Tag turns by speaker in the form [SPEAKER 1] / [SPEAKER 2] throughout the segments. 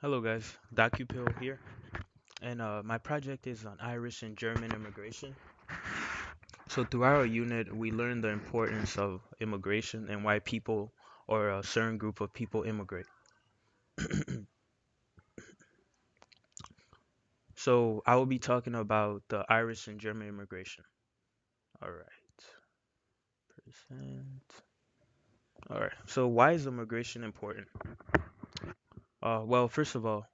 [SPEAKER 1] Hello guys, Dokupil here, and my project is on Irish and German immigration. So throughout our unit, we learn the importance of immigration and why people or a certain group of people immigrate. So I will be talking about the Irish and German immigration. All right, percent. All right. So why is immigration important? Well, first of all,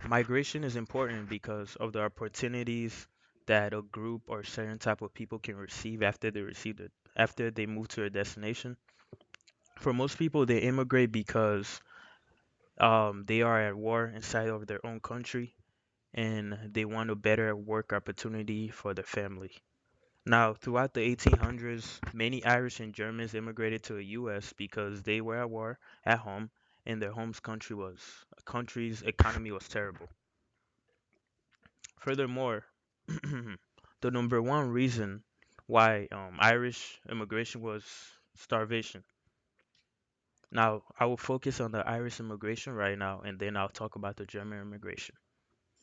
[SPEAKER 1] migration is important because of the opportunities that a group or certain type of people can receive after they move to a destination. For most people, they immigrate because they are at war inside of their own country and they want a better work opportunity for their family. Now, throughout the 1800s, many Irish and Germans immigrated to the US because they were at war at home and their home's country's economy was terrible. Furthermore, the number one reason why Irish immigration was starvation. Now, I will focus on the Irish immigration right now, and then I'll talk about the German immigration.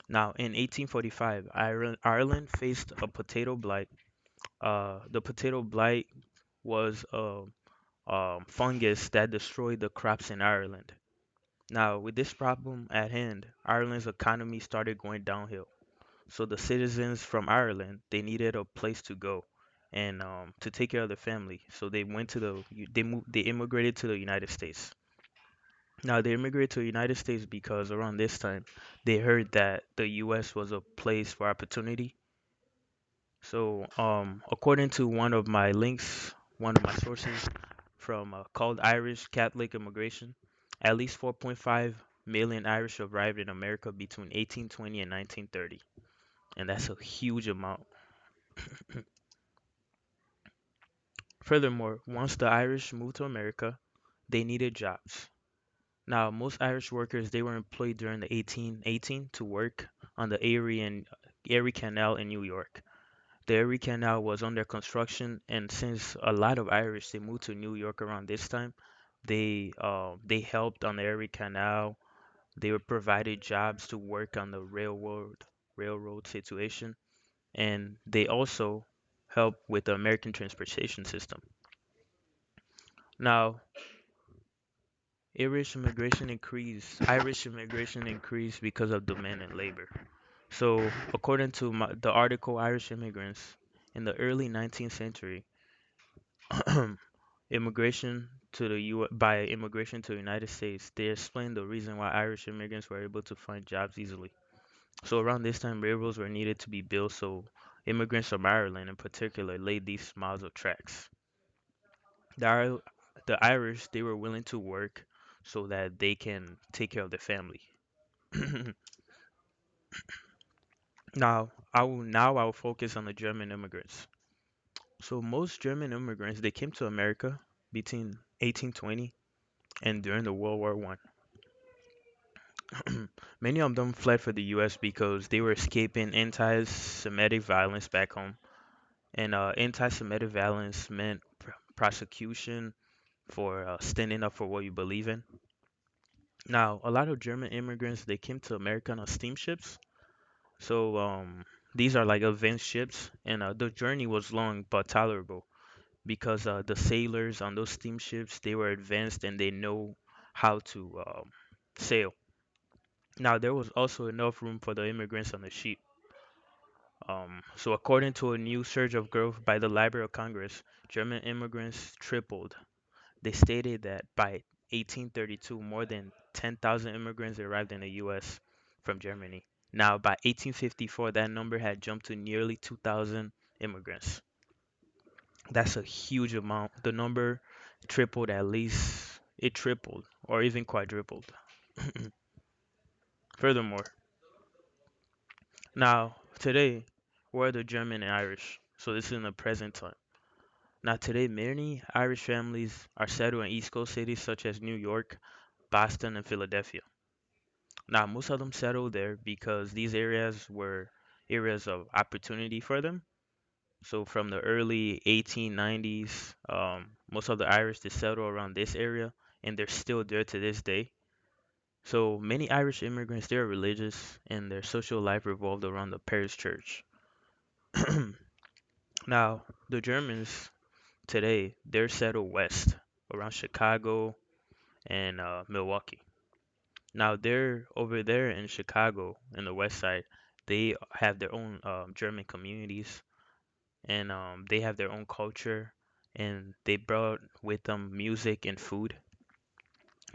[SPEAKER 1] Now, in 1845, Ireland faced a potato blight. The potato blight was a fungus that destroyed the crops in Ireland. Now, with this problem at hand, Ireland's economy started going downhill. So the citizens from Ireland, they needed a place to go and to take care of their family. So they immigrated to the United States. Now they immigrated to the United States because around this time they heard that the US was a place for opportunity. So according to one of my sources from called Irish Catholic Immigration, at least 4.5 million Irish arrived in America between 1820 and 1930, and that's a huge amount. Furthermore, once the Irish moved to America, they needed jobs. Now, most Irish workers they were employed during the 1818 to work on the Erie Canal in New York. The Erie Canal was under construction, and since a lot of Irish they moved to New York around this time, they helped on the Erie Canal. They were provided jobs to work on the railroad situation, and they also helped with the American transportation system. Now, Irish immigration increased because of demand and labor. So, according to the article Irish Immigrants, in the early 19th century, immigration to the United States, they explained the reason why Irish immigrants were able to find jobs easily. So around this time, railroads were needed to be built, so immigrants from Ireland in particular laid these miles of tracks. The, Ir- the Irish, they were willing to work so that they can take care of their family. Now I will focus on the German immigrants. So most German immigrants they came to America between 1820 and during the World War One. Many of them fled for the U.S. because they were escaping anti-Semitic violence back home, and anti-Semitic violence meant prosecution for standing up for what you believe in. Now, a lot of German immigrants they came to America on steamships. So these are like advanced ships, and the journey was long but tolerable because the sailors on those steamships they were advanced and they know how to sail. Now there was also enough room for the immigrants on the ship. So according to a new surge of growth by the Library of Congress, German immigrants tripled. They stated that by 1832, more than 10,000 immigrants arrived in the U.S. from Germany. Now, by 1854, that number had jumped to nearly 2,000 immigrants. That's a huge amount. The number tripled at least, it tripled or even quadrupled. Furthermore, now today, we're the German and Irish. So this is in the present time. Now today, many Irish families are settled in East Coast cities such as New York, Boston, and Philadelphia. Now, most of them settled there because these areas were areas of opportunity for them. So, from the early 1890s, most of the Irish they settled around this area, and they're still there to this day. So many Irish immigrants, they're religious and their social life revolved around the parish church. Now, the Germans today, they're settled west around Chicago and Milwaukee. Now, they're over there in Chicago in the west side. They have their own German communities and they have their own culture and they brought with them music and food.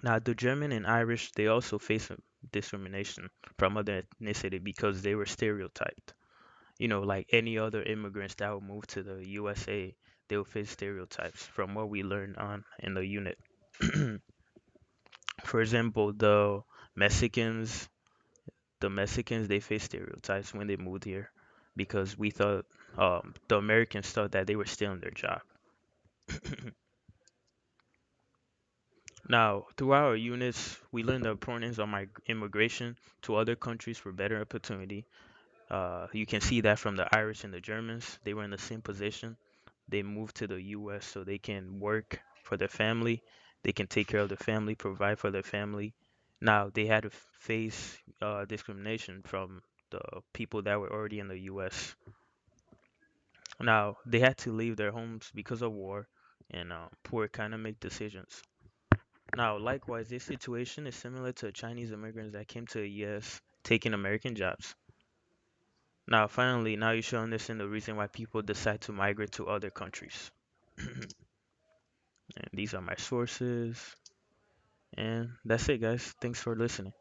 [SPEAKER 1] Now, the German and Irish, they also face discrimination from other ethnicity because they were stereotyped. Like any other immigrants that would move to the USA, they will face stereotypes from what we learned on in the unit. For example, Mexicans, the Mexicans, they face stereotypes when they moved here because we thought the Americans thought that they were stealing their job. Now, throughout our units, we learned the importance of immigration to other countries for better opportunity. You can see that from the Irish and the Germans. They were in the same position. They moved to the US so they can work for their family. They can take care of their family, provide for their family. Now, they had to face discrimination from the people that were already in the US. Now, they had to leave their homes because of war and poor economic decisions. Now, likewise, this situation is similar to Chinese immigrants that came to the US taking American jobs. Now, finally, now you should understand the reason why people decide to migrate to other countries. And these are my sources. And that's it, guys. Thanks for listening.